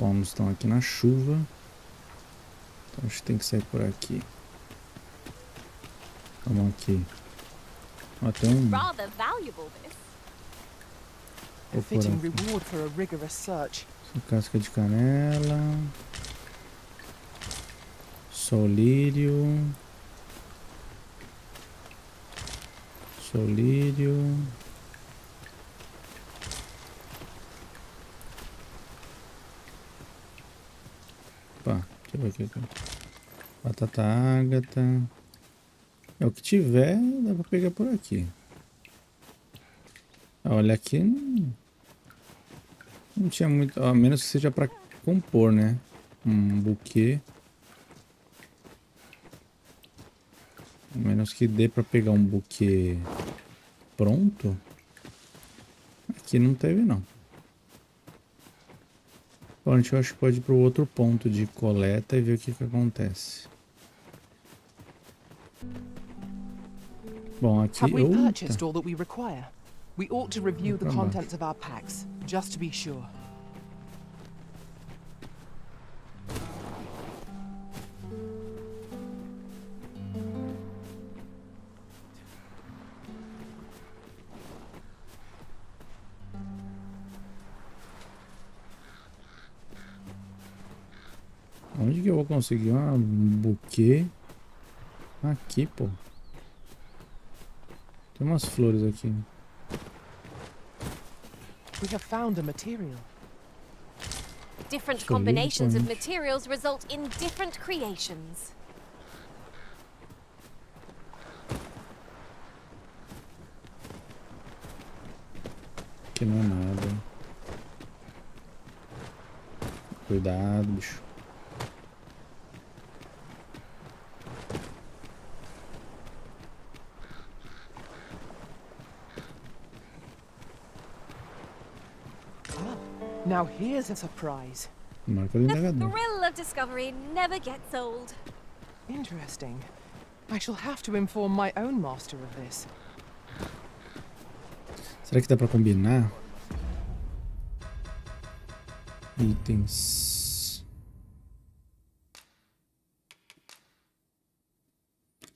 spawns estão aqui na chuva. Então a gente tem que sair por aqui. Vamos aqui. Ó, tem um... casca de canela. Solírio. Solírio. Opa, deixa eu ver aqui. Batata ágata. É o que tiver, dá pra pegar por aqui. Olha aqui, não tinha muito, a menos que seja pra compor, né? Um buquê. A menos que dê pra pegar um buquê pronto. Aqui não teve, não. Bom, a gente acho que pode ir pro outro ponto de coleta e ver o que acontece. Bom, aqui Have we purchased all that we require? We ought to review the contents of our packs, just to be sure. Onde que eu vou conseguir um buquê? Aqui, pô. Tem umas flores aqui. We have found a material. Different combinations of materials result in different creations. Aqui não é nada. Cuidado, bicho. Now here's a surprise. The thrill of discovery never gets old. Interesting. I shall have to inform my own master of this. Será que dá pra combinar? Itens.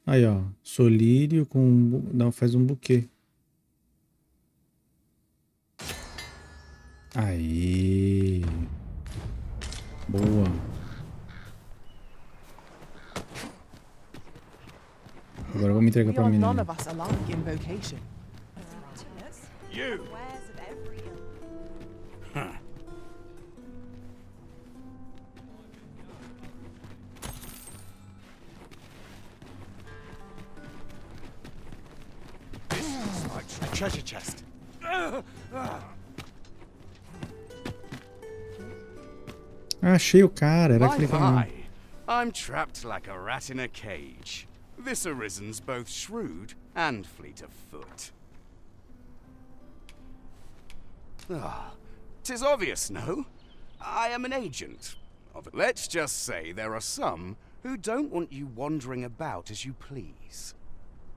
Aí, ó. Solírio com... Não, faz um buquê. Aí. Boa. Agora vamos entregar pra menina. You. Huh. This is like a treasure chest. Achei o cara, era aquele cara. I'm trapped like a rat in a cage. This arisen's both shrewd and fleet of foot. Ah, 'tis obvious, no? I am an agent. Let's just say there are some who don't want you wandering about as you please.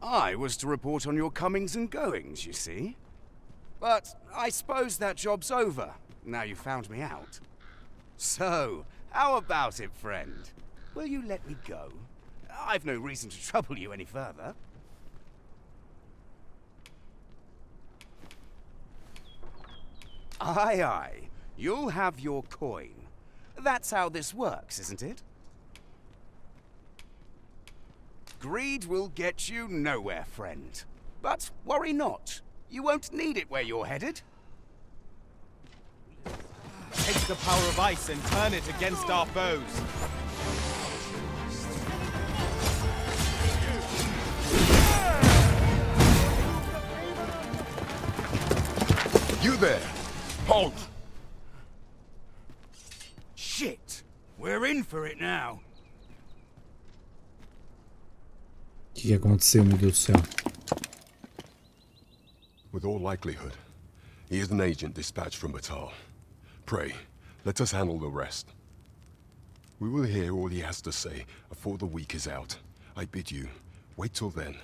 I was to report on your comings and goings, you see. But I suppose that job's over, now you've found me out. So, how about it, friend? Will you let me go? I've no reason to trouble you any further. Aye, aye. You'll have your coin. That's how this works, isn't it? Greed will get you nowhere, friend. But worry not. You won't need it where you're headed. Take the power of ice and turn it against our foes. You there! Halt! Shit! We're in for it now. O que aconteceu, meu Deus do céu? With all likelihood, he is an agent dispatched from Batal. Pray, let us handle the rest. We will hear all he has to say before the week is out. I bid you, wait till then.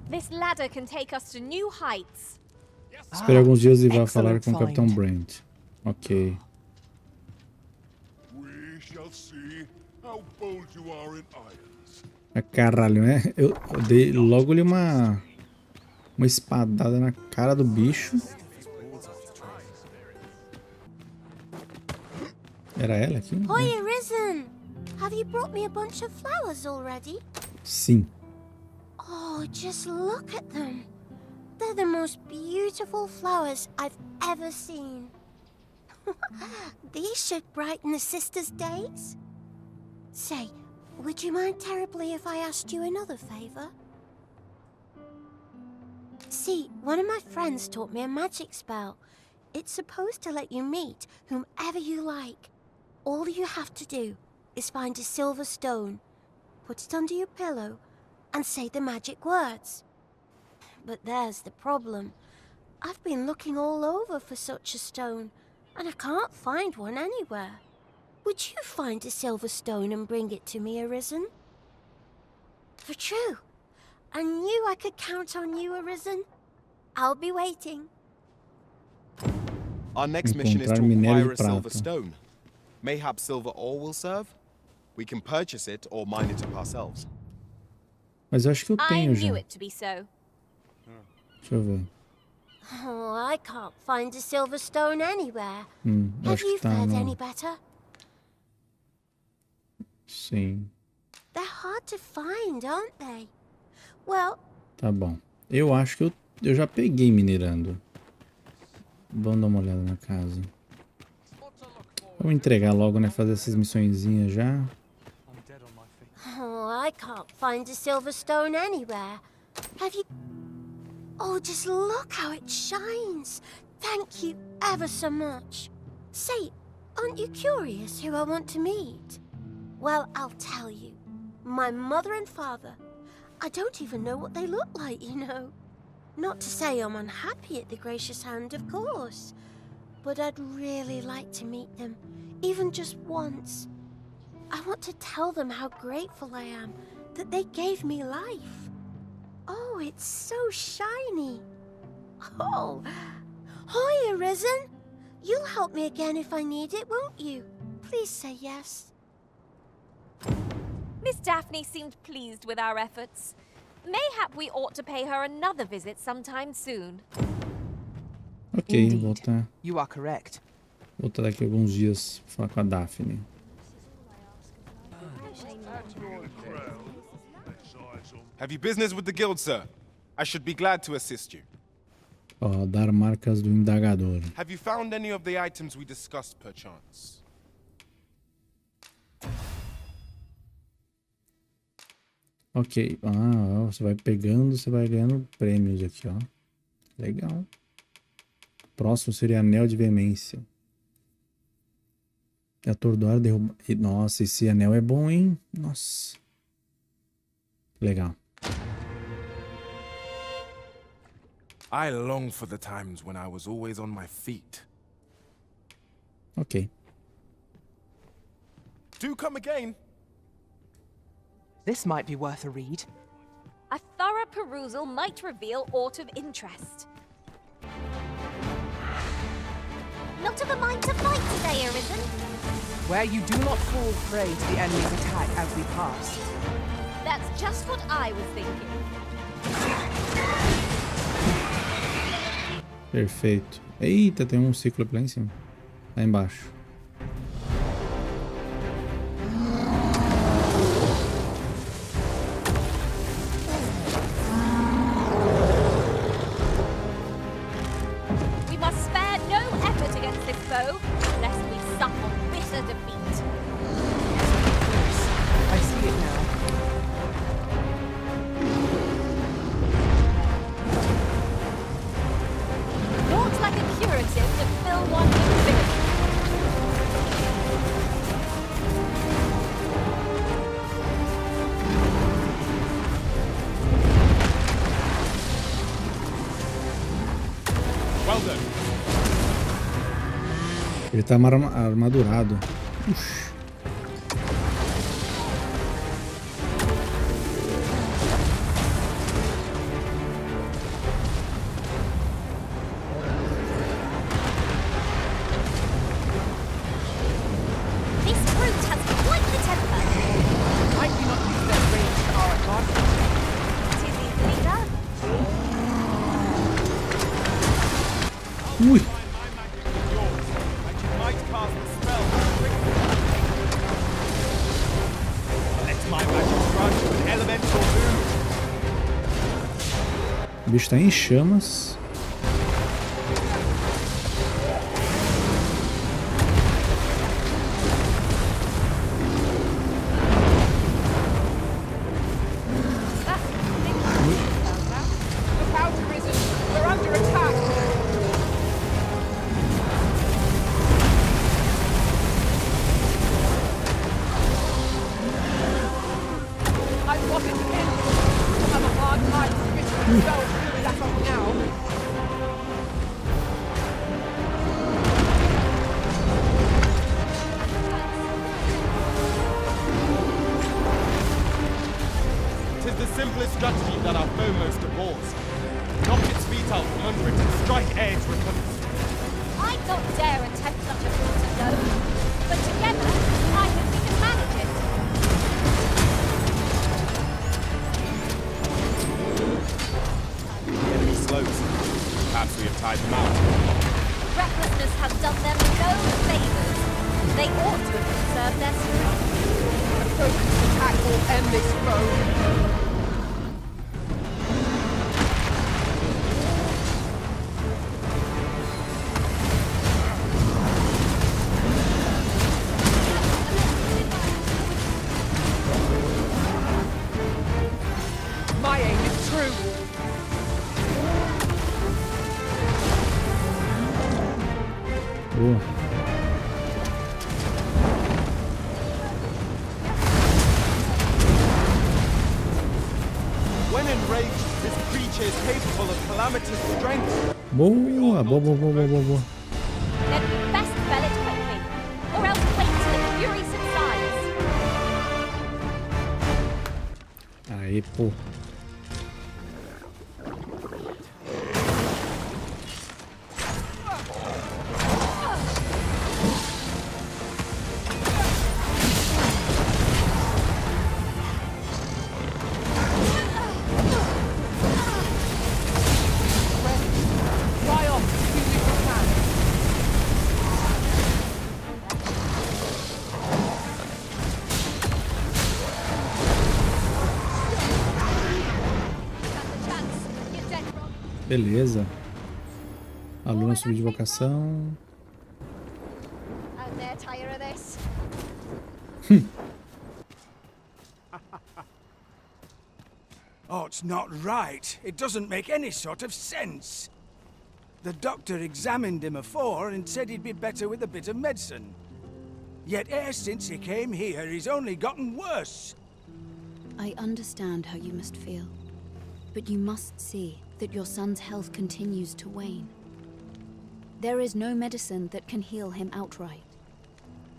This ladder can take us to new heights. Espere alguns dias e vá falar com o Capitão Brent. Ok. Ah, caralho, né? Eu dei logo-lhe uma espadada na cara do bicho. Era ela aqui? Oi, Arisen! Have you brought me a bunch of flowers already? Sim. Oh, just look at them. They're the most beautiful flowers I've ever seen. These should brighten the sisters' days. Say, would you mind terribly if I asked you another favor? See, one of my friends taught me a magic spell. It's supposed to let you meet whomever you like. All you have to do is find a silver stone, put it under your pillow, and say the magic words. But there's the problem. I've been looking all over for such a stone, and I can't find one anywhere. Would you find a silver stone and bring it to me, Arisen? For true. I knew I could count on you, Arisen. I'll be waiting. Our next mission is to acquire a silver stone. Mayhap silver ore will serve? We can purchase it or mine it up ourselves. Mas eu acho que eu tenho já. I knew it to be so. Deixa eu ver. Oh, I can't find a silver stone anywhere. Have Acho you que tá fared no... any better? Sim. They're hard to find, aren't they? Well... Tá bom. Eu acho que eu já peguei minerando. Vamos dar uma olhada na casa. Vamos entregar logo, né? Fazer essas missõezinhas já. Oh, I can't find a silver stone anywhere. Have you... Oh, just look how it shines. Thank you ever so much. Say, aren't you curious who I want to meet? Well, I'll tell you. My mother and father. I don't even know what they look like, you know. Not to say I'm unhappy at the gracious hand, of course. But I'd really like to meet them, even just once. I want to tell them how grateful I am that they gave me life. Oh, it's so shiny. Oh, hi, Arisen. You'll help me again if I need it, won't you? Please say yes. Miss Daphne seemed pleased with our efforts. Mayhap we ought to pay her another visit sometime soon. Ok, Indeed. voltar. You are correct. Voltar daqui a alguns dias falar com a Daphne. Have you business with the guild, sir? I should be glad to assist you. Ó, dar marcas do indagador. Have you found any of the items we discussed, perchance? Ok. Ah, ó, você vai pegando, você vai ganhando prêmios aqui, ó. Legal. Próximo seria Anel de Veemência. Atordoar, derrubar... Nossa, esse anel é bom, hein? Nossa. Legal. I long for the times when I was always on my feet. Ok. Do come again. This might be worth a read. A thorough perusal might reveal aught of interest. Not of a mind to fight today, Arisen. Where you do not fall prey to the enemy's attack as we pass. That's just what I was thinking. Perfeito. Eita, tem um cíclope lá em cima. Lá embaixo. We must spare no effort against this foe, lest we suffer bitter defeat. I see it now. Naught like a curative to fill one with vigor. Well done. Ele tá armadurado. Ux. Ui! O bicho tá em chamas. Boa, boa, boa, boa, boa, boa. Then we best fell it quickly, or else wait till the fury subsides. Aí, pô. Beleza. Aluno subir de vocação. Oh, it's not right. It doesn't make any sort of sense. The doctor examined him afore and said he'd be better with a bit of medicine. Yet ever since he came here, he's only gotten worse. I understand how you must feel, but you must see that your son's health continues to wane. There is no medicine that can heal him outright.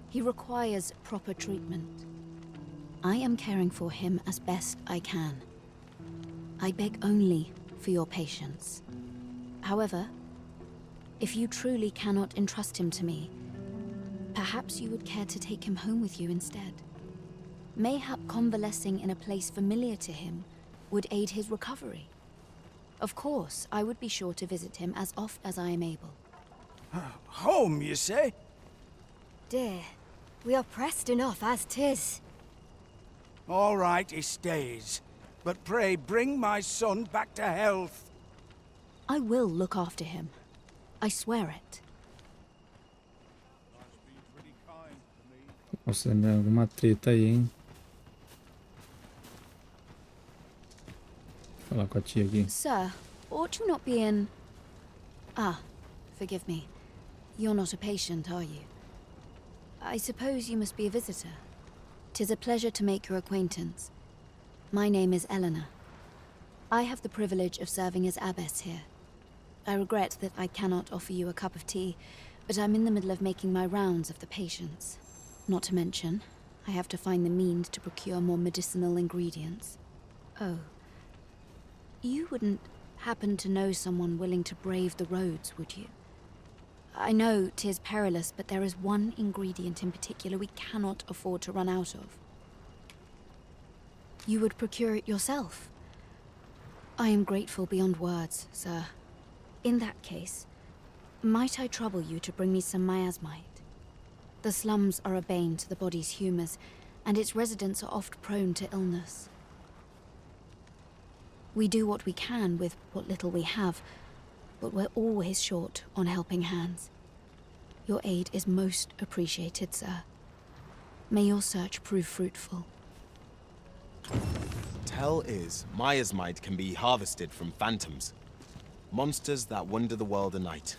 He requires proper treatment. I am caring for him as best I can. I beg only for your patience. However, if you truly cannot entrust him to me, perhaps you would care to take him home with you instead. Mayhap convalescing in a place familiar to him would aid his recovery. Of course, I would be sure to visit him as oft as I am able. Home, you say? Dear, we are pressed enough as 'tis. All right, he stays. But pray bring my son back to health. I will look after him. I swear it. Nossa, é alguma treta aí, hein? Vou falar com a tia aqui. Sir, ought you not be in... Ah, forgive me. You're not a patient, are you? I suppose you must be a visitor. 'Tis a pleasure to make your acquaintance. My name is Eleanor. I have the privilege of serving as abbess here. I regret that I cannot offer you a cup of tea, but I'm in the middle of making my rounds of the patients. Not to mention, I have to find the means to procure more medicinal ingredients. Oh. You wouldn't happen to know someone willing to brave the roads, would you? I know 'tis perilous, but there is one ingredient in particular we cannot afford to run out of. You would procure it yourself? I am grateful beyond words, sir. In that case, Might I trouble you to bring me some miasmite? The slums are a bane to the body's humours, and its residents are oft prone to illness. We do what we can with what little we have, but we're always short on helping hands. Your aid is most appreciated, sir. May your search prove fruitful. Tell is, miasmite can be harvested from phantoms. Monsters that wander the world at night.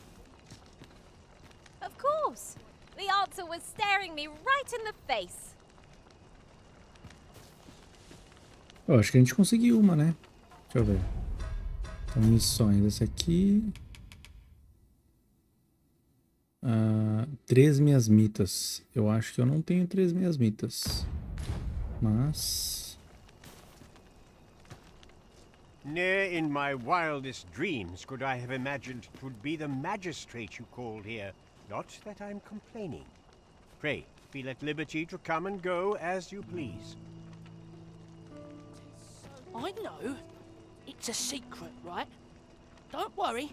Of course! The answer was staring me right in the face. Eu acho que a gente conseguiu uma, né? Deixa eu ver. Então, missões. Esse aqui... 3 miasmitas. Eu acho que eu não tenho 3 miasmitas. Mas... Ne'er in my wildest dreams could I have imagined it would be the magistrate you called here. Not that I'm complaining. Pray, feel at liberty to come and go as you please. I know. It's a secret, right? Don't worry.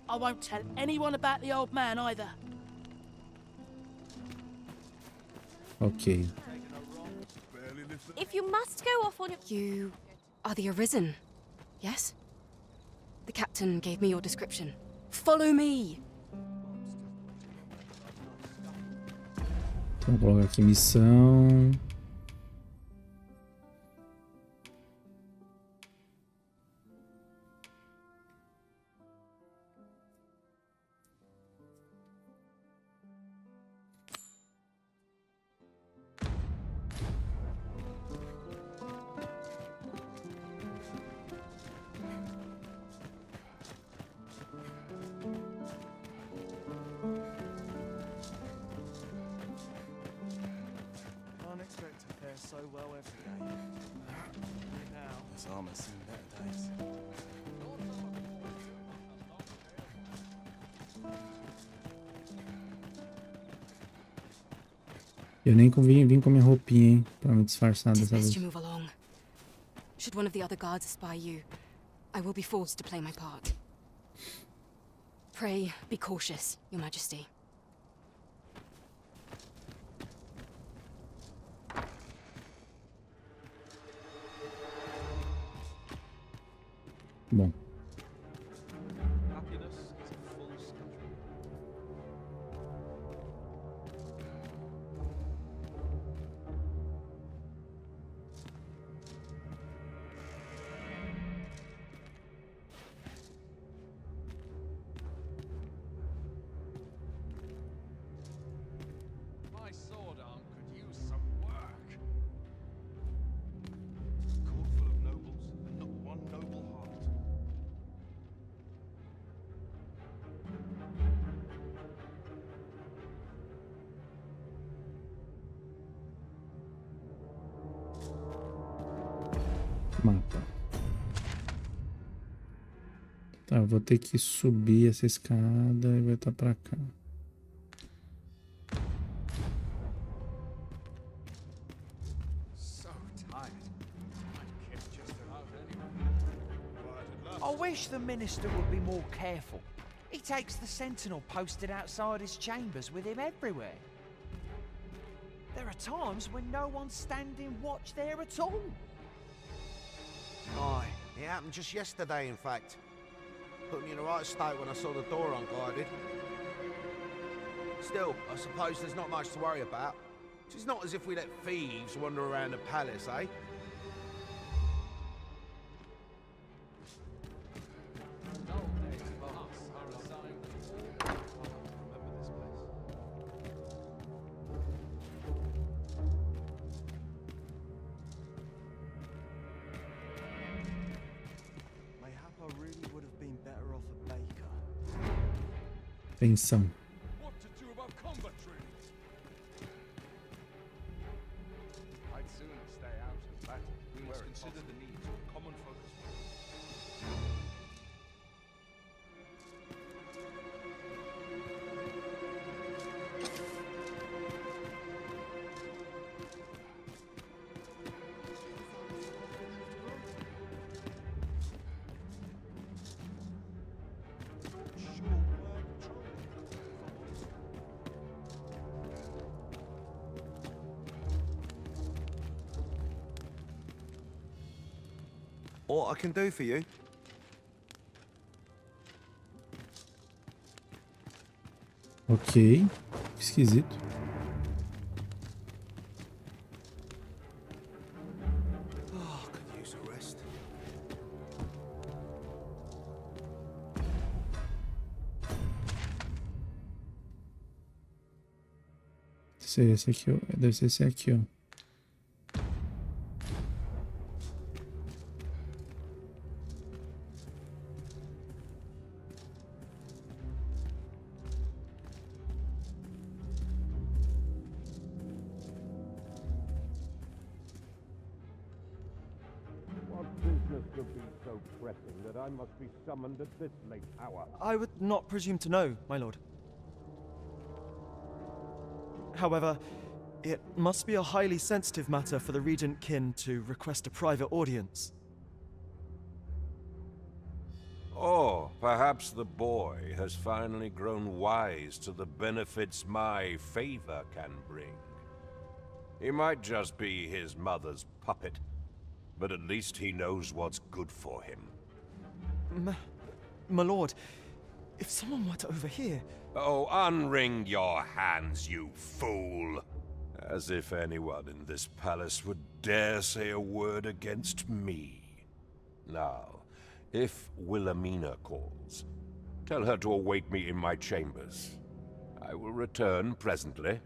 I won't tell anyone about the old man either. Ok. If you must go off on your... You are the Arisen, yes? The captain gave me your description. Follow me! Vamos colocar aqui missão. So well every day. Now, this armor's seen better days. Eu nem vim com minha roupinha, hein, pra me disfarçar dessa vez. Best you move along. Should one of the other guards espy you, I will be forced to play my part. Pray, be cautious, Your Majesty. Bom. My sword arm could use some work. Court full of nobles and not one noble heart. Mapa. Tá, eu vou ter que subir essa escada e vai estar pra cá. So tired. I'd kiss just about anyone. I wish the minister would be more careful. He takes the sentinel posted outside his chambers with him everywhere. There are times when no one's standing watch there at all. Aye, it happened just yesterday, in fact. Put me in the right state when I saw the door unguarded. Still, I suppose there's not much to worry about. It's not as if we let thieves wander around the palace, eh? Pensão. What to do about combat training? I'd sooner stay out of battle. We must consider the needs of a common focus. what I can do for you. Ok. Esquisito. Oh, could use a rest. Esse aqui, ó. Deve ser esse aqui, ó. I must be summoned at this late hour. I would not presume to know, my lord. However, it must be a highly sensitive matter for the Regent Kin to request a private audience. Or perhaps the boy has finally grown wise to the benefits my favor can bring. He might just be his mother's puppet, but at least he knows what's good for him. My lord, if someone were to overhear... Oh, unwring your hands, you fool! As if anyone in this palace would dare say a word against me. Now, if Wilhelmina calls, tell her to await me in my chambers. I will return presently.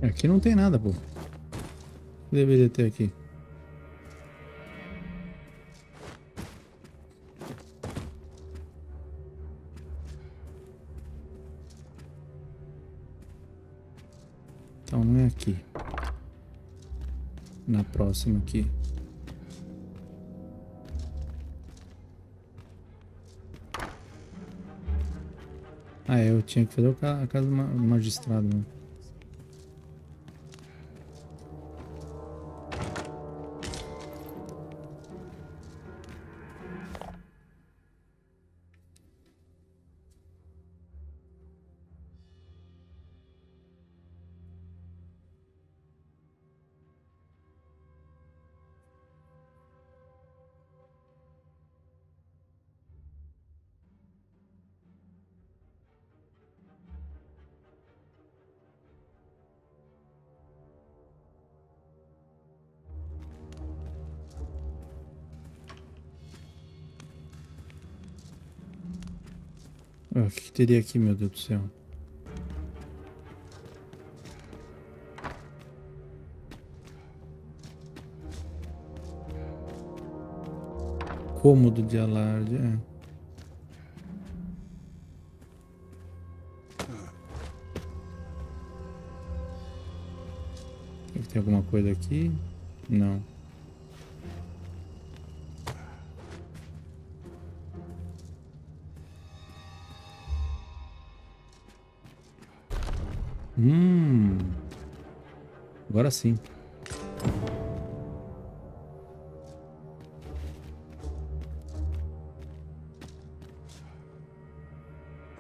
Aqui não tem nada, pô. Deveria ter aqui. Então não é aqui. Na próxima aqui. Ah, eu tinha que fazer a casa do magistrado, né? O que teria aqui, meu Deus do céu? Cômodo de alarde, é. Tem alguma coisa aqui? Não. Agora sim.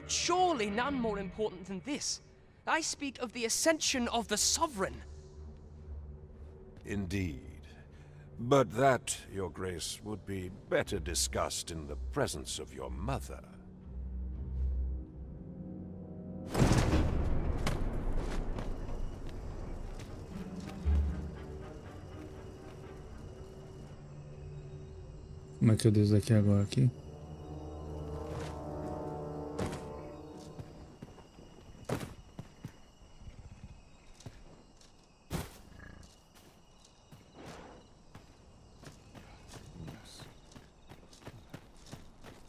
Surely none more important than this. I speak of the ascension of the sovereign. Indeed. But that, Your Grace, would be better discussed in the presence of your mother. Como é que eu desço daqui agora aqui?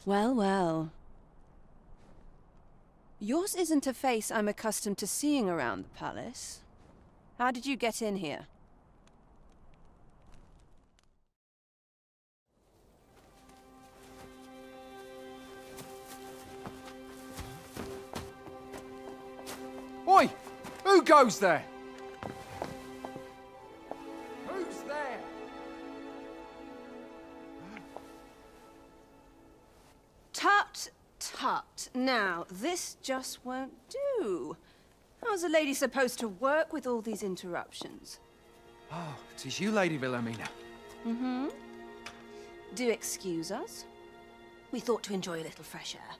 Well, well. Yours isn't a face I'm accustomed to seeing around the palace. How did you get in here? Oi! Who goes there? Who's there? Tut, tut. Now, this just won't do. How's a lady supposed to work with all these interruptions? Oh, it is you, Lady Wilhelmina. Mm-hmm. Do excuse us. We thought to enjoy a little fresh air.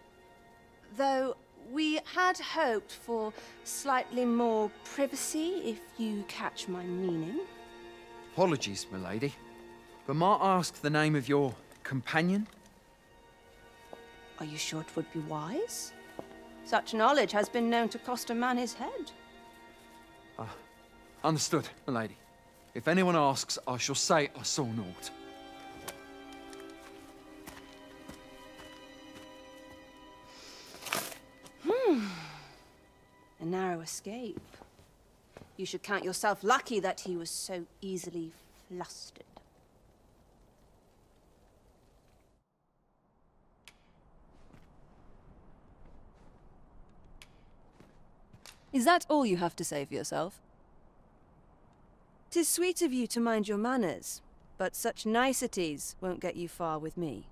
Though, we had hoped for slightly more privacy, if you catch my meaning. Apologies, my lady. But might I ask the name of your companion? Are you sure it would be wise? Such knowledge has been known to cost a man his head. Understood, my lady. If anyone asks, I shall say I saw naught. A narrow escape. You should count yourself lucky that he was so easily flustered. Is that all you have to say for yourself? 'Tis sweet of you to mind your manners, but such niceties won't get you far with me.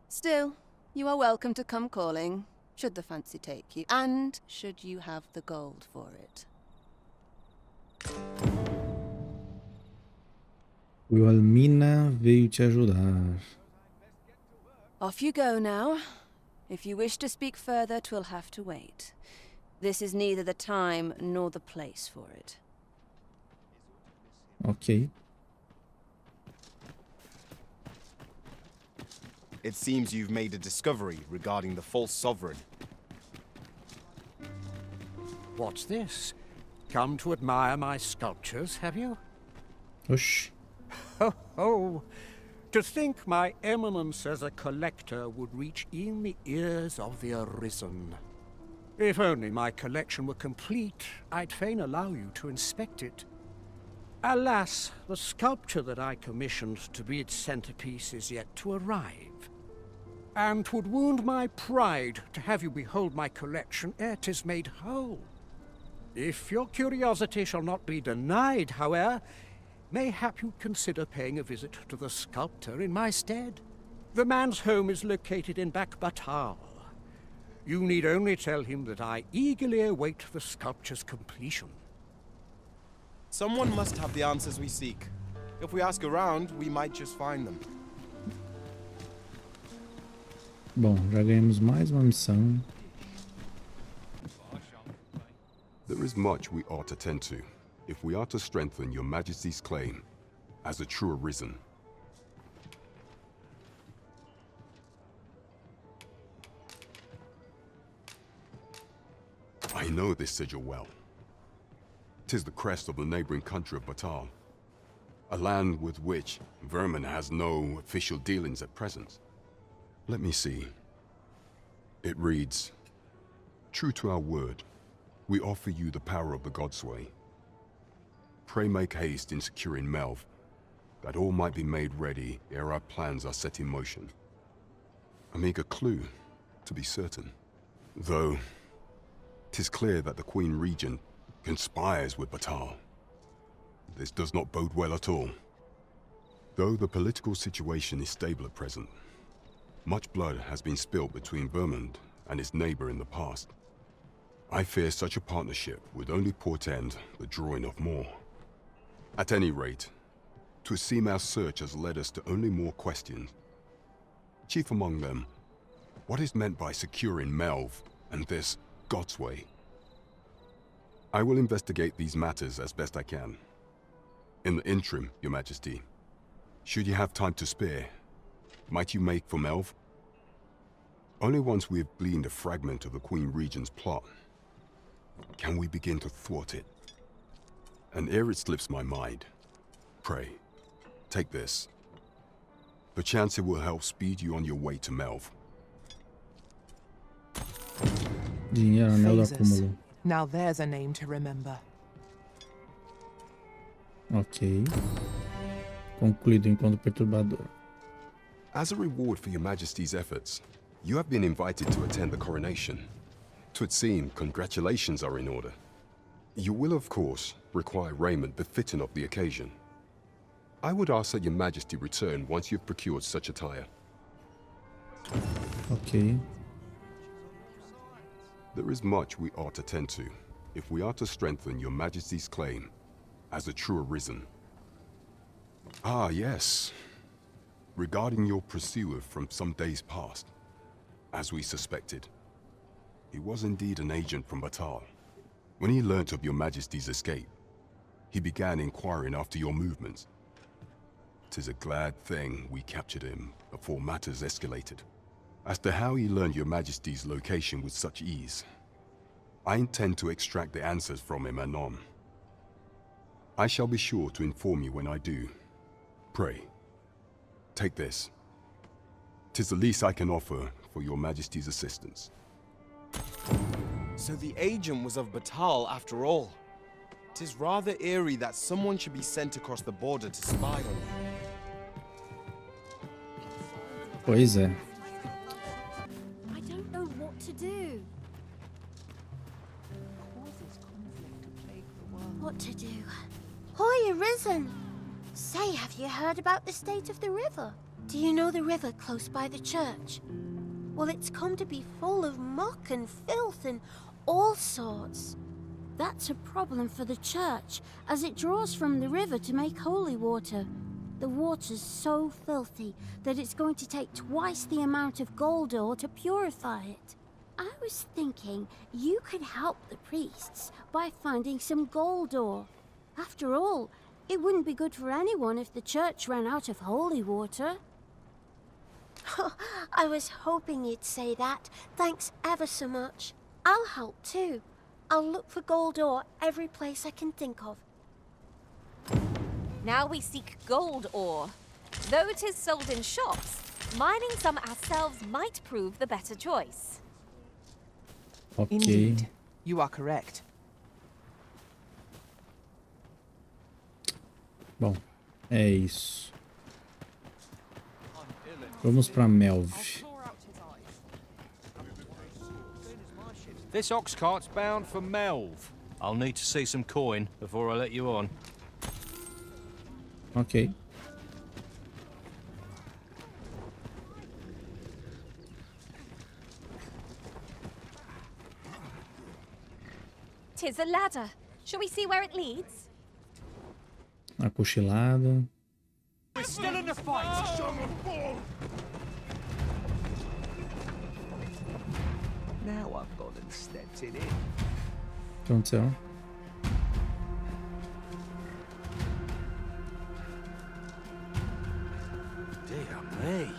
Still, you are welcome to come calling, should the fancy take you, and should you have the gold for it. Wilhelmina veio te ajudar. Off you go now. If you wish to speak further, 'twill have to wait. This is neither the time nor the place for it. Ok. It seems you've made a discovery regarding the false sovereign. What's this? Come to admire my sculptures, have you? Osh. Ho, ho! To think my eminence as a collector would reach in the ears of the Arisen. If only my collection were complete, I'd fain allow you to inspect it. Alas, the sculpture that I commissioned to be its centerpiece is yet to arrive. And 'twould wound my pride to have you behold my collection ere 'tis made whole. If your curiosity shall not be denied, however, mayhap you'd consider paying a visit to the sculptor in my stead. The man's home is located in Batal. You need only tell him that I eagerly await the sculpture's completion. Someone must have the answers we seek. If we ask around, we might just find them. Bom, já ganhamos mais uma missão. There is much we ought to tend to, if we are to strengthen your Majesty's claim as a true Arisen. I know this sigil well. 'Tis the crest of the neighboring country of Batal, a land with which Vermin has no official dealings at present. Let me see. It reads, "True to our word, we offer you the power of the Godsway. Pray make haste in securing Melv, that all might be made ready ere our plans are set in motion." A meager clue, to be certain. Though, 'tis clear that the Queen Regent conspires with Batal. This does not bode well at all. Though the political situation is stable at present, much blood has been spilled between Vermund and its neighbor in the past. I fear such a partnership would only portend the drawing of more. At any rate, 'twould seem our search has led us to only more questions. Chief among them, what is meant by securing Melv and this Godsway? I will investigate these matters as best I can. In the interim, Your Majesty, should you have time to spare, might you make for Melv? Only once we have gleaned a fragment of the Queen Regent's plot can we begin to thwart it. And ere it slips my mind, pray, take this. Perchance it will help speed you on your way to Melv. Dinheiro, anel do acúmulo. Now there's a name to remember. Ok. Concluído o encontro perturbador. As a reward for your Majesty's efforts, you have been invited to attend the coronation. 'Twould seem congratulations are in order. You will, of course, require raiment befitting of the occasion. I would ask that your Majesty return once you've procured such attire. Ok. There is much we ought to tend to, if we are to strengthen your Majesty's claim as a true arisen. Ah, yes. Regarding your pursuer from some days past, as we suspected, he was indeed an agent from Batal. When he learnt of your Majesty's escape, he began inquiring after your movements. 'Tis a glad thing we captured him before matters escalated. As to how he learned your Majesty's location with such ease, I intend to extract the answers from him anon. I shall be sure to inform you when I do. Pray, take this. 'Tis the least I can offer for your Majesty's assistance. So the agent was of Batal after all. 'Tis rather eerie that someone should be sent across the border to spy on you. Pois é. I don't know what to do. What to do? Hoy, Arisen! Say, have you heard about the state of the river? Do you know the river close by the church? Well, it's come to be full of muck and filth and all sorts. That's a problem for the church, as it draws from the river to make holy water. The water's so filthy that it's going to take twice the amount of gold ore to purify it. I was thinking you could help the priests by finding some gold ore. After all, it wouldn't be good for anyone if the church ran out of holy water. I was hoping you'd say that. Thanks ever so much. I'll help too. I'll look for gold ore every place I can think of. Now we seek gold ore. Though it is sold in shops, mining some ourselves might prove the better choice. Ok. Indeed, you are correct. Bom, é isso. Vamos pra Melv. This ox cart's bound for Melv. I'll need to see some coin before I let you on. Ok. Tis a ladder. Shall we see where it leads? A cochilada. We're still in the fight! Now I've gone and stepped it in. O que aconteceu? Dear me.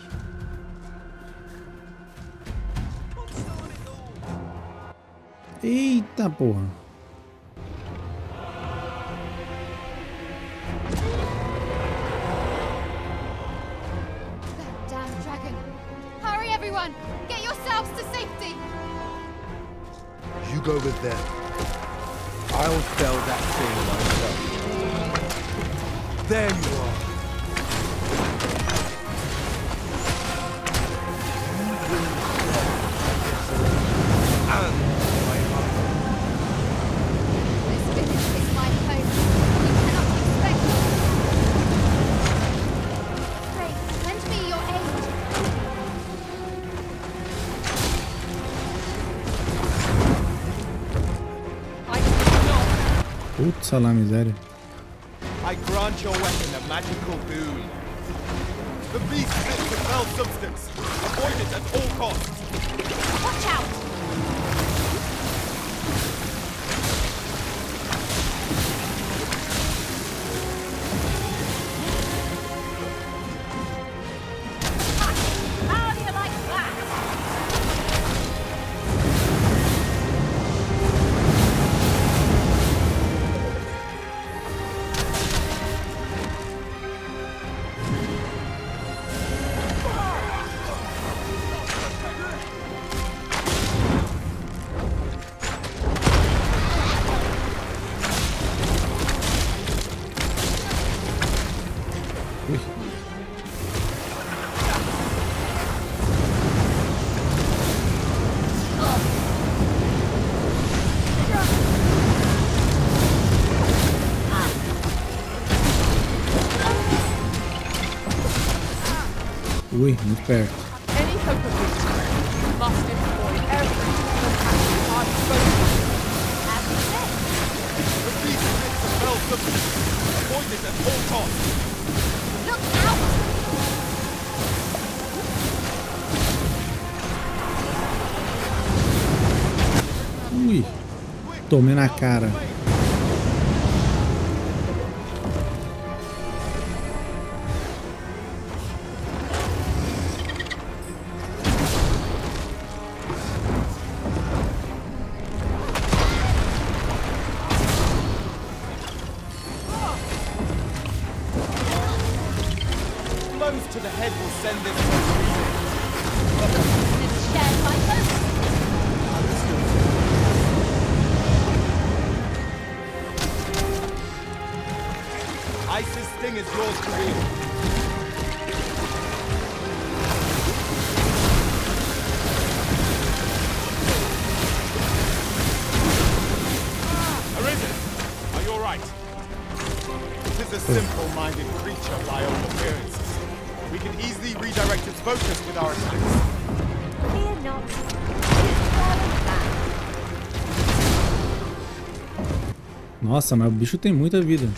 Eita porra. That damn dragon. Hurry, everyone! Get yourselves to safety! You go with them. I'll fell that thing myself. There you are. This village is my home. You cannot expect me. Pray, lend me your aid. Putz, a lá, miséria. I grant your weapon a magical boon. The beast sits a fell substance. Avoid it at all costs. Watch out! How do you like that? Ui, muito perto. Any hope of victory must employ every capacity I've spoken to. As you said. The beast hits the bell substance. Avoid it at all costs. Look out! Ui, tomei na cara. Blows to the head will send this. Ice's sting is yours to wield. Arisen, are you all right? It is a simple-minded creature by all appearances. We can easily redirect its focus with our attacks. Fear not. Nossa, mas o bicho tem muita vida.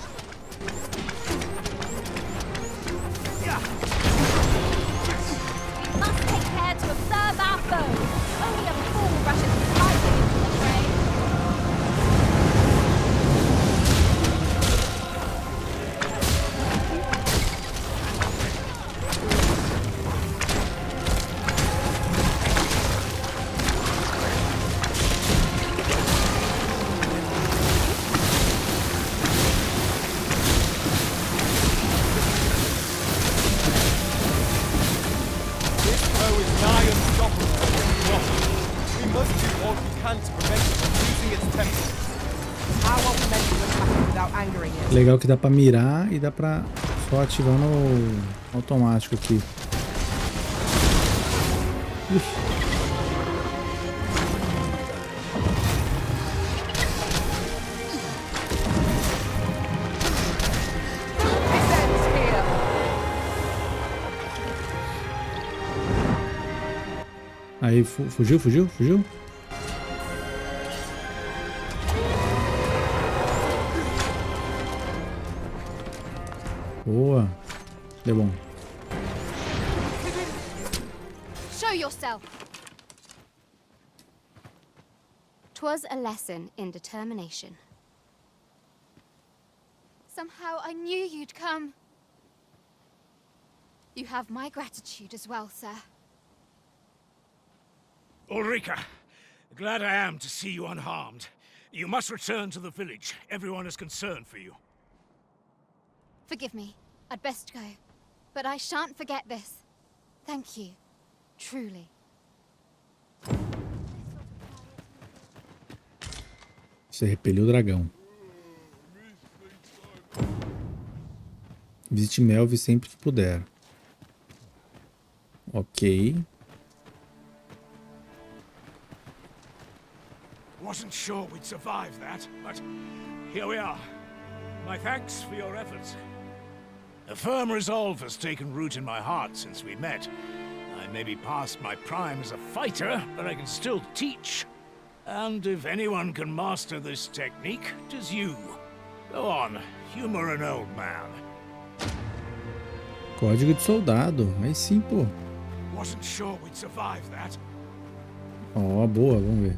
Must take care to observe our foe. Only a fool rushes lightly into the fray. Legal que dá pra mirar e dá pra só ativar no automático aqui. Ixi. Aí, fugiu? Boa. Deu bom. Show yourself. 'Twas a lesson in determination. Somehow I knew you'd come. You have my gratitude as well, sir. Ulrika, glad I am to see you unharmed. You must return to the village. Everyone is concerned for you. Forgive me. I'd best go. But I shan't forget this. Thank you. Truly. Você repeliu o dragão. Visite Melve sempre que puder. Ok. Wasn't sure we'd survive that, but here we are. My thanks for your efforts. A firm resolve has taken root in my heart since we met. I may be past my prime as a fighter, but I can still teach. And if anyone can master this technique, 'tis you. Go on, humor an old man. Código de soldado. Aí sim, pô. Wasn't sure we'd survive that. Ó, boa, vamos ver.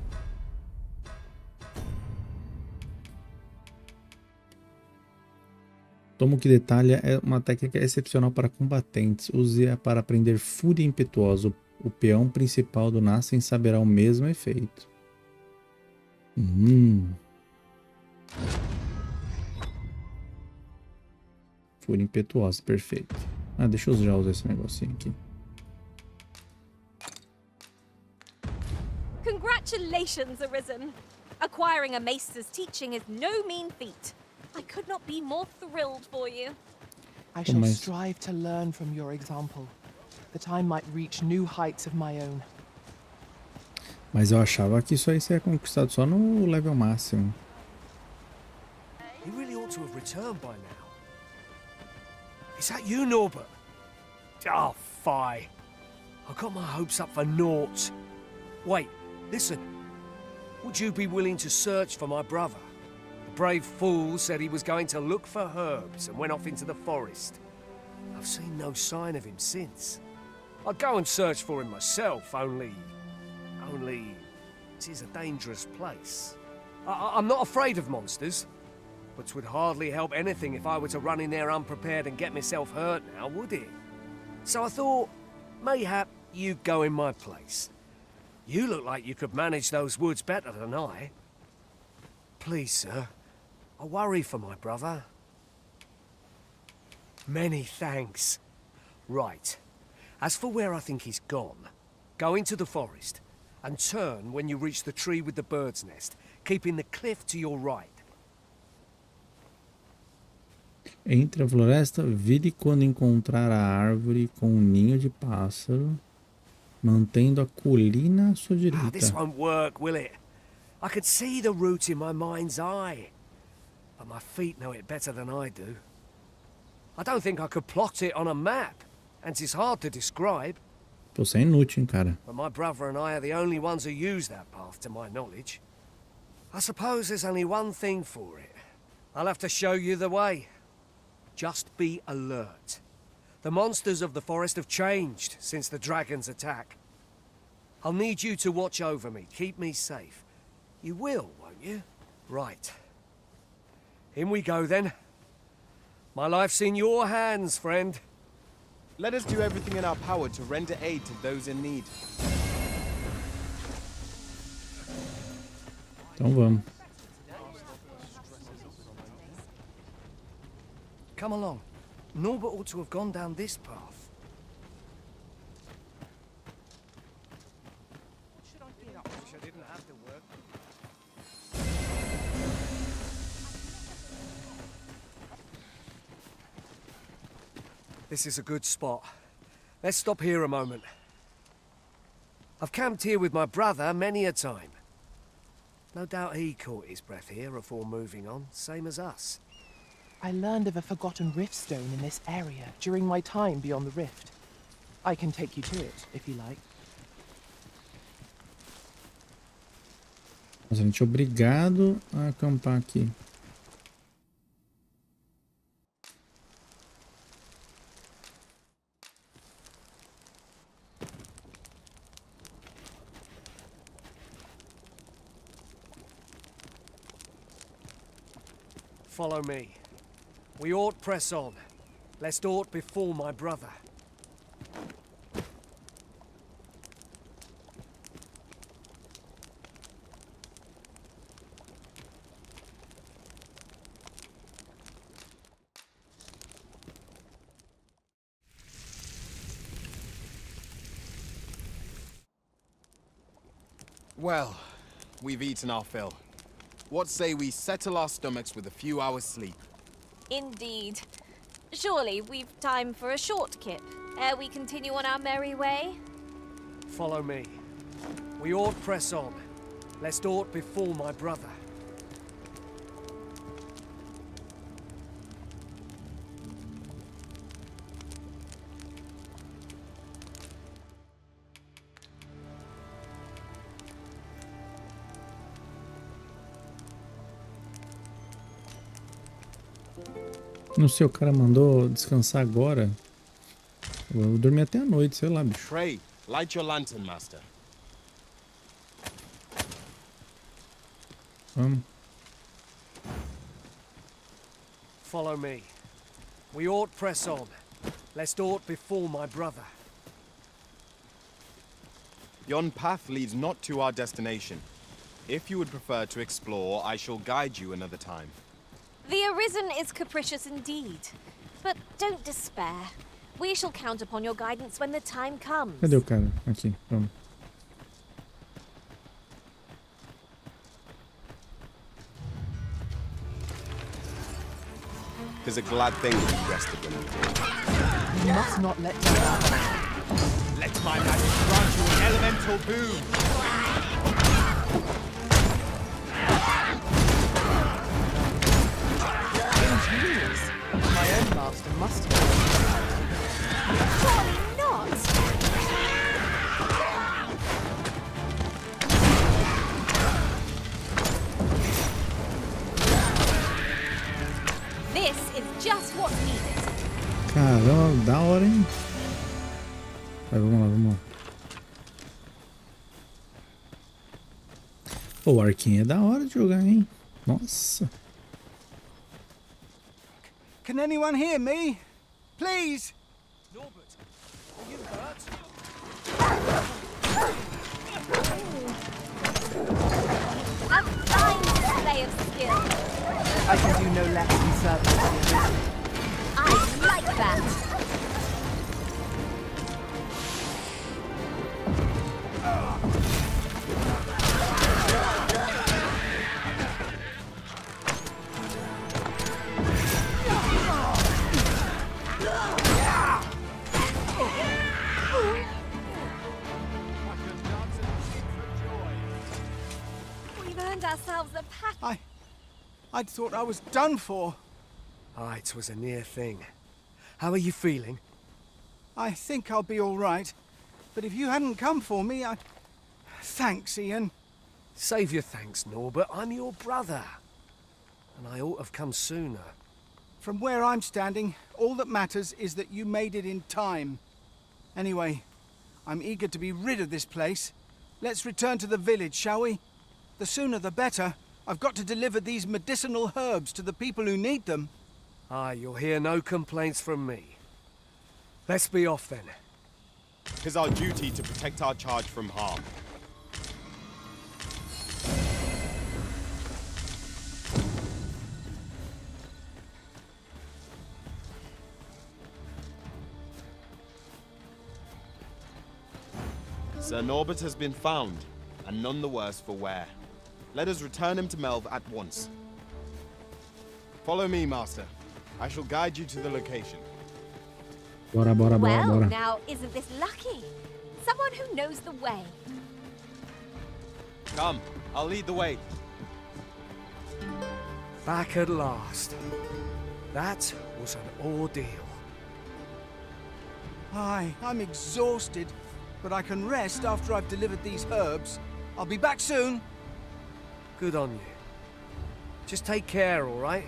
Tomo que detalha é uma técnica excepcional para combatentes. Use-a para aprender fúria impetuosa. O peão principal do Nascem saberá o mesmo efeito. Fúria impetuosa, perfeito. Ah, deixa eu já usar esse negocinho aqui. Congratulations, Arisen. Acquiring a maester's teaching is no mean feat. I could not be more thrilled for you. I shall strive to learn from your example, that I might reach new heights of my own. Mas eu achava que isso aí seria conquistado só no level máximo. He really ought to have returned by now. Is that you, Norbert? Oh, fie. I got my hopes up for naught. Wait, listen. Would you be willing to search for my brother? The brave fool said he was going to look for herbs and went off into the forest. I've seen no sign of him since. I'd go and search for him myself, only... it is a dangerous place. I'm not afraid of monsters, but 'twould hardly help anything if I were to run in there unprepared and get myself hurt now, would it? So I thought, mayhap you'd go in my place. You look like you could manage those woods better than I. Please, sir, I worry for my brother. Many thanks. Right. As for where I think he's gone, go into the forest and turn when you reach the tree with the bird's nest, keeping the cliff to your right. Entre a floresta, vire quando encontrar a árvore com um ninho de pássaro, mantendo a colina à sua direita. This won't work, will it? I could see the route in my mind's eye, but my feet know it better than I do. I don't think I could plot it on a map, and it's hard to describe. Você é inútil, hein, cara. But my brother and I are the only ones who use that path, to my knowledge. I suppose there's only one thing for it. I'll have to show you the way. Just be alert. The monsters of the forest have changed since the dragon's attack. I'll need you to watch over me, keep me safe. You will, won't you? Right. In we go, then. My life's in your hands, friend. Let us do everything in our power to render aid to those in need. Então vamos. Come along. Norbert ought to have gone down this path. Should I get up? Wish I didn't have to work. This is a good spot. Let's stop here a moment. I've camped here with my brother many a time. No doubt he caught his breath here before moving on, same as us. I learned of a forgotten rift stone in this area during my time beyond the rift. I can take you to it, if you like. Mas a gente é obrigado a acampar aqui. Follow me. We ought press on, lest aught befall my brother. Well, we've eaten our fill. What say we settle our stomachs with a few hours' sleep? Indeed. Surely we've time for a short kip, ere we continue on our merry way? Follow me. We ought press on, lest aught befall my brother. Não sei, o cara mandou descansar agora. Eu vou dormir até a noite, sei lá, bicho. Pray, light your lantern, master. Vamos. Follow me. We ought press on, lest aught befall my brother. Yon path leads not to our destination. If you would prefer to explore, I shall guide you another time. The Arisen is capricious indeed, but don't despair. We shall count upon your guidance when the time comes. Cadê o cara? Aqui, vamos. Tis a glad thing that you rested when you did. You must not let down. Let my magic grant you an elemental boon. Ingenious. My own master must have. Surely not! This is just what's needed. Caramba, da hora, hein? Vai, vamos lá, vamos lá. Pô, o arquinho é da hora de jogar, hein? Nossa. Can anyone hear me? Please! Norbert, are you hurt? A fine display of skill. I can do no less than serve the vision. I like that. We've earned ourselves a pack. I'd thought I was done for. Ah, it was a near thing. How are you feeling? I think I'll be all right. But if you hadn't come for me, I... Thanks, Ian. Save your thanks, Norbert. I'm your brother. And I ought to have come sooner. From where I'm standing, all that matters is that you made it in time. Anyway, I'm eager to be rid of this place. Let's return to the village, shall we? The sooner the better. I've got to deliver these medicinal herbs to the people who need them. Ah, you'll hear no complaints from me. Let's be off then. 'Tis our duty to protect our charge from harm. Sir Norbert has been found, and none the worse for wear. Let us return him to Melv at once. Follow me, Master. I shall guide you to the location. Bora, bora, bora, Well, bora. now isn't this lucky? Someone who knows the way. Come, I'll lead the way. Back at last. That was an ordeal. Aye, I'm exhausted, but I can rest after I've delivered these herbs. I'll be back soon. Good on you. Just take care, all right?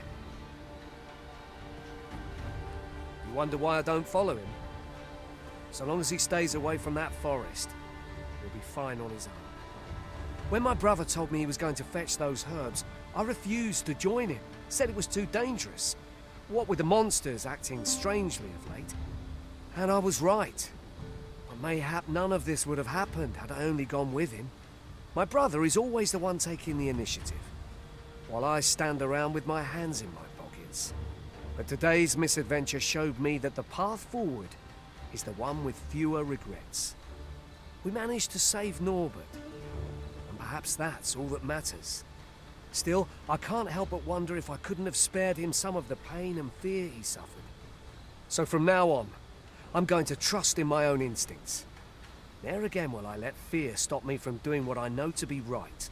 You wonder why I don't follow him? So long as he stays away from that forest, he'll be fine on his own. When my brother told me he was going to fetch those herbs, I refused to join him. Said it was too dangerous. What with the monsters acting strangely of late. And I was right. But mayhap none of this would have happened had I only gone with him. My brother is always the one taking the initiative, while I stand around with my hands in my pockets. But today's misadventure showed me that the path forward is the one with fewer regrets. We managed to save Norbert, and perhaps that's all that matters. Still, I can't help but wonder if I couldn't have spared him some of the pain and fear he suffered. So from now on, I'm going to trust in my own instincts. Ne'er again will I let fear stop me from doing what I know to be right.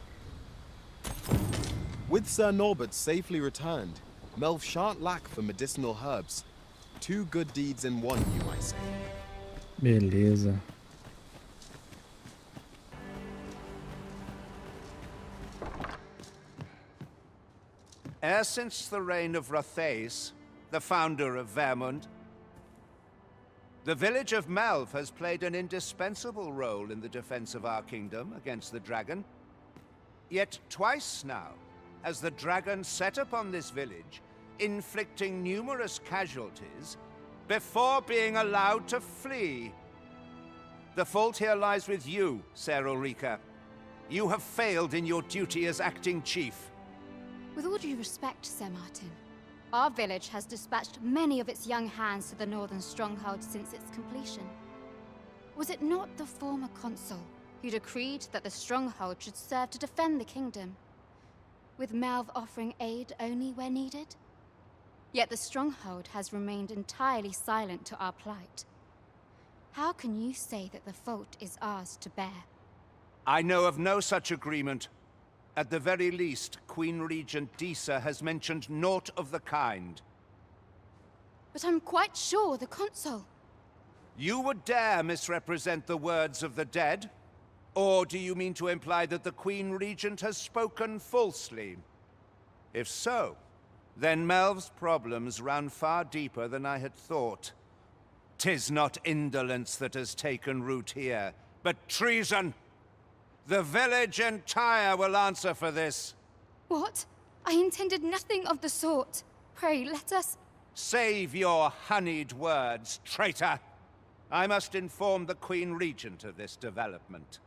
With Sir Norbert safely returned, Melv shan't lack for medicinal herbs. 2 good deeds in one, you might say. Beleza. E'er since the reign of Rothaeus, the founder of Vermund, the village of Melv has played an indispensable role in the defense of our kingdom against the dragon. Yet twice now has the dragon set upon this village, inflicting numerous casualties before being allowed to flee. The fault here lies with you, Ser Ulrika. You have failed in your duty as acting chief. With all due respect, Sir Martin, our village has dispatched many of its young hands to the northern stronghold since its completion. Was it not the former consul who decreed that the stronghold should serve to defend the kingdom, with Melv offering aid only where needed? Yet the stronghold has remained entirely silent to our plight. How can you say that the fault is ours to bear? I know of no such agreement. At the very least, Queen Regent Disa has mentioned naught of the kind. But I'm quite sure the consul... You would dare misrepresent the words of the dead? Or do you mean to imply that the Queen Regent has spoken falsely? If so, then Melv's problems run far deeper than I had thought. 'Tis not indolence that has taken root here, but treason. The village entire will answer for this. What? I intended nothing of the sort. Pray, let us... Save your honeyed words, traitor. I must inform the Queen Regent of this development.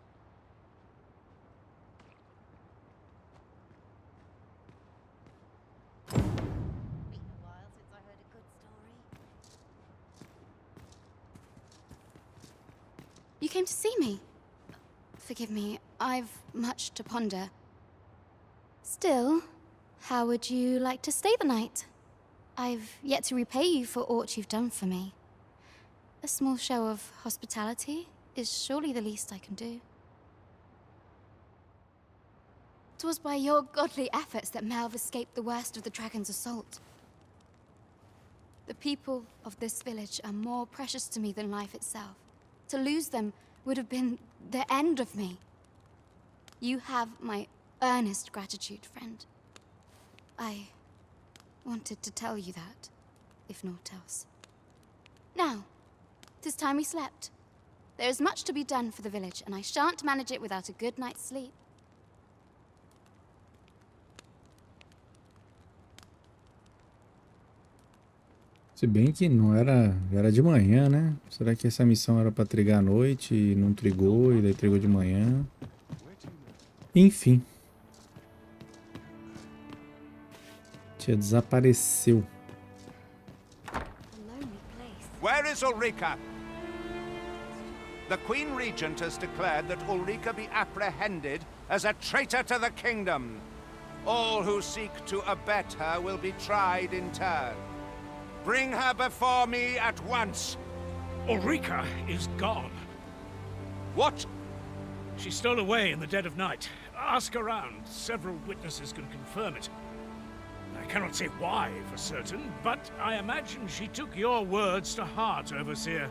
You came to see me? Forgive me, I've much to ponder. Still, how would you like to stay the night? I've yet to repay you for aught you've done for me. A small show of hospitality is surely the least I can do. 'Twas by your godly efforts that Melv escaped the worst of the dragon's assault. The people of this village are more precious to me than life itself. To lose them would have been the end of me. You have my earnest gratitude, friend. I wanted to tell you that, if naught else. Now, 'tis time we slept. There is much to be done for the village, and I shan't manage it without a good night's sleep. Se bem que não era, era de manhã, né? Será que essa missão era para trigar à noite e não trigou, e daí trigou de manhã? Enfim. Tia desapareceu. Where is Ulrika? The Queen Regent has declared that Ulrika be apprehended as a traitor to the kingdom. All who seek to abet her will be tried in turn. Bring her before me at once. Ulrika is gone. What? She stole away in the dead of night. Ask around. Several witnesses can confirm it. I cannot say why for certain, but I imagine she took your words to heart, Overseer.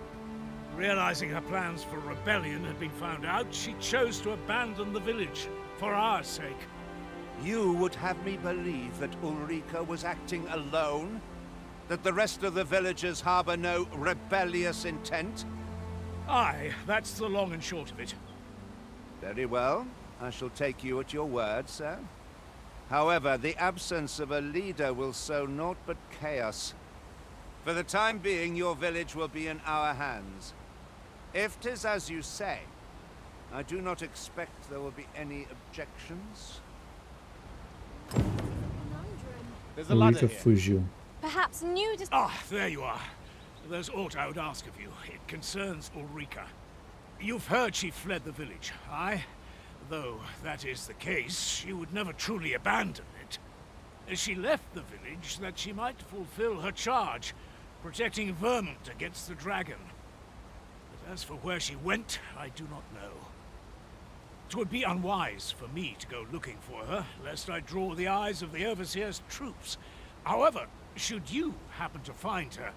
Realizing her plans for rebellion had been found out, she chose to abandon the village, for our sake. You would have me believe that Ulrika was acting alone? That the rest of the villagers harbor no rebellious intent? Aye, that's the long and short of it. Very well. I shall take you at your word, sir. However, the absence of a leader will sow naught but chaos. For the time being, your village will be in our hands. If 'tis as you say, I do not expect there will be any objections. There's a ladder Ulrika here. fugiu. Perhaps new... Ah, there you are. There's aught I would ask of you. It concerns Ulrika. You've heard she fled the village, aye? Though that is the case, she would never truly abandon it. She left the village that she might fulfill her charge, protecting Vermont against the dragon. But as for where she went, I do not know. It would be unwise for me to go looking for her, lest I draw the eyes of the Overseer's troops. However, should you happen to find her,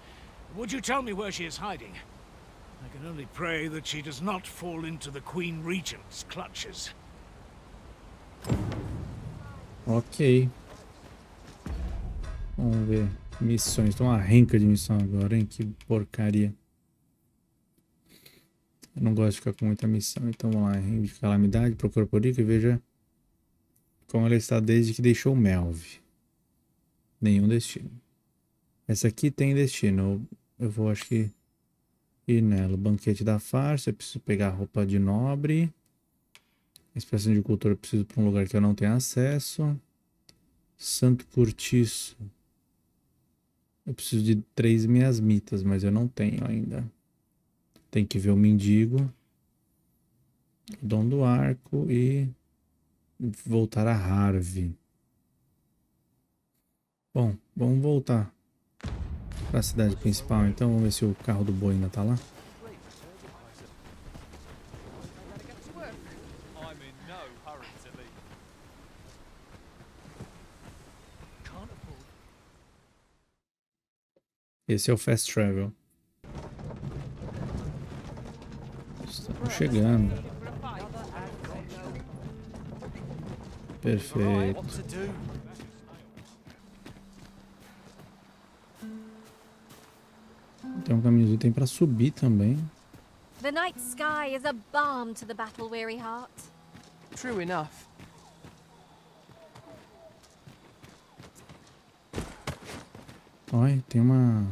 would you tell me where she is hiding? I can only pray that she does not fall into the Queen Regent's clutches. Ok. Vamos ver. Missões. Tem uma renca de missão agora, hein? Que porcaria. Eu não gosto de ficar com muita missão. Então vamos lá. Reino de Calamidade. Procura por aí e veja como ela está desde que deixou Melv. Nenhum destino. Essa aqui tem destino. Eu vou, acho que, ir nela. Banquete da Farça. Eu preciso pegar roupa de nobre. Expressão de cultura. Eu preciso ir para um lugar que eu não tenho acesso. Santo Cortiço. Eu preciso de 3 miasmitas, mas eu não tenho ainda. Tem que ver o mendigo. O dom do arco e voltar a Harvey. Bom, vamos voltar para a cidade principal, então. Vamos ver se o carro do boi ainda tá lá. Esse é o Fast Travel. Estamos chegando. Perfeito. Tem um caminhozinho, tem pra subir também. The night sky is a balm to the battle-weary heart. True enough. Olha, tem uma...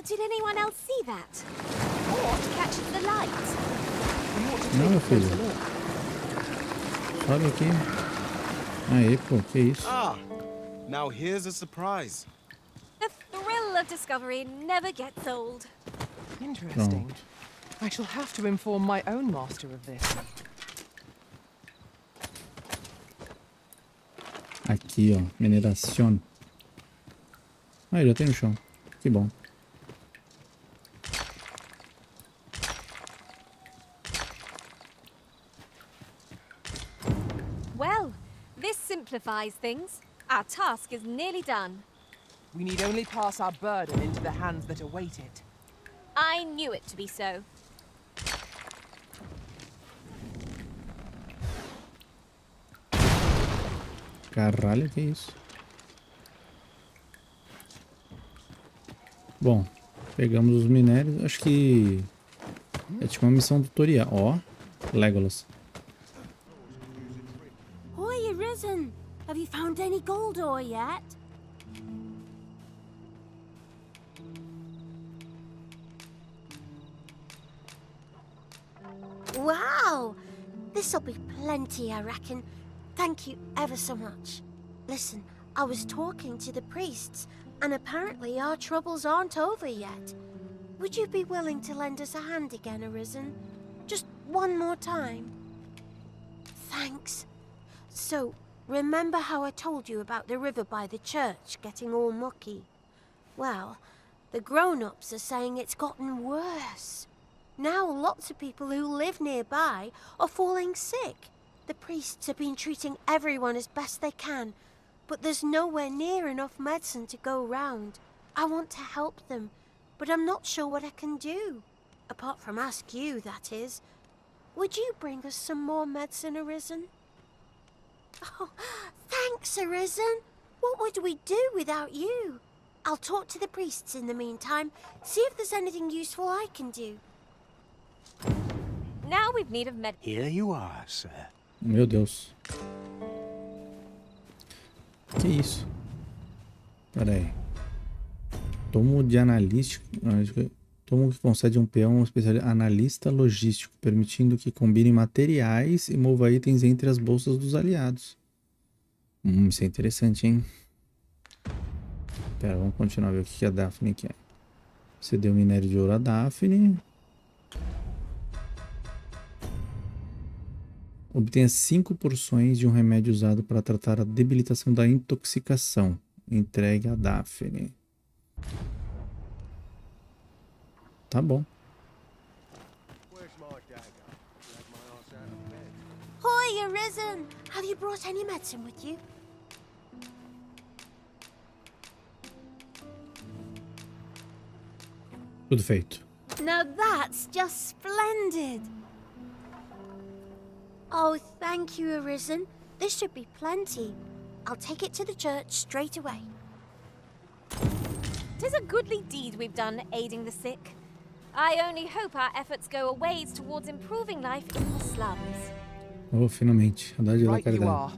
Did anyone else see that? What catches the light? Não, meu filho. Sobe aqui. Aí, pô, que isso? Ah, now here's a surprise. The thrill of discovery never gets old. Interesting. I shall have to inform my own master of this. Aqui, ó, mineração. Ah, já tem no chão. Que bom. Well, this simplifies things. Our task is nearly done. We need only pass our burden into the hands that await it. I knew it to be so. Caralho, que isso? Bom, pegamos os minérios. Acho que é tipo uma missão tutorial. Ó, Legolas. Oi, Arisen. Have you found any gold ore yet? Wow! This'll be plenty, I reckon. Thank you ever so much. Listen, I was talking to the priests, and apparently our troubles aren't over yet. Would you be willing to lend us a hand again, Arisen? Just one more time? Thanks. So, remember how I told you about the river by the church getting all mucky? Well, the grown-ups are saying it's gotten worse. Now lots of people who live nearby are falling sick. The priests have been treating everyone as best they can, but there's nowhere near enough medicine to go round. I want to help them, but I'm not sure what I can do. Apart from ask you, that is. Would you bring us some more medicine, Arisen? Oh, thanks, Arisen. What would we do without you? I'll talk to the priests in the meantime, see if there's anything useful I can do. Now we've need of med. Here you are, sir. Meu Deus. Que isso? Pera aí. Tomo de analístico. Tomo que concede um peão especial analista logístico, permitindo que combine materiais e mova itens entre as bolsas dos aliados. Isso é interessante, hein? Pera, vamos continuar a ver o que a Daphne quer. Você deu minério de ouro a Daphne. Obtenha 5 porções de um remédio usado para tratar a debilitação da intoxicação. Entregue a Daphne. Tá bom. Hoi, Arisen! Have you brought any medicine with you? Tudo feito. Now that's just splendid! Oh, thank you, Arisen. This should be plenty. I'll take it to the church straight away. 'Tis a goodly deed we've done aiding the sick. I only hope our efforts go a ways towards improving life in the slums. Oh, finalmente. A Dádiva da Right you Caridade. are.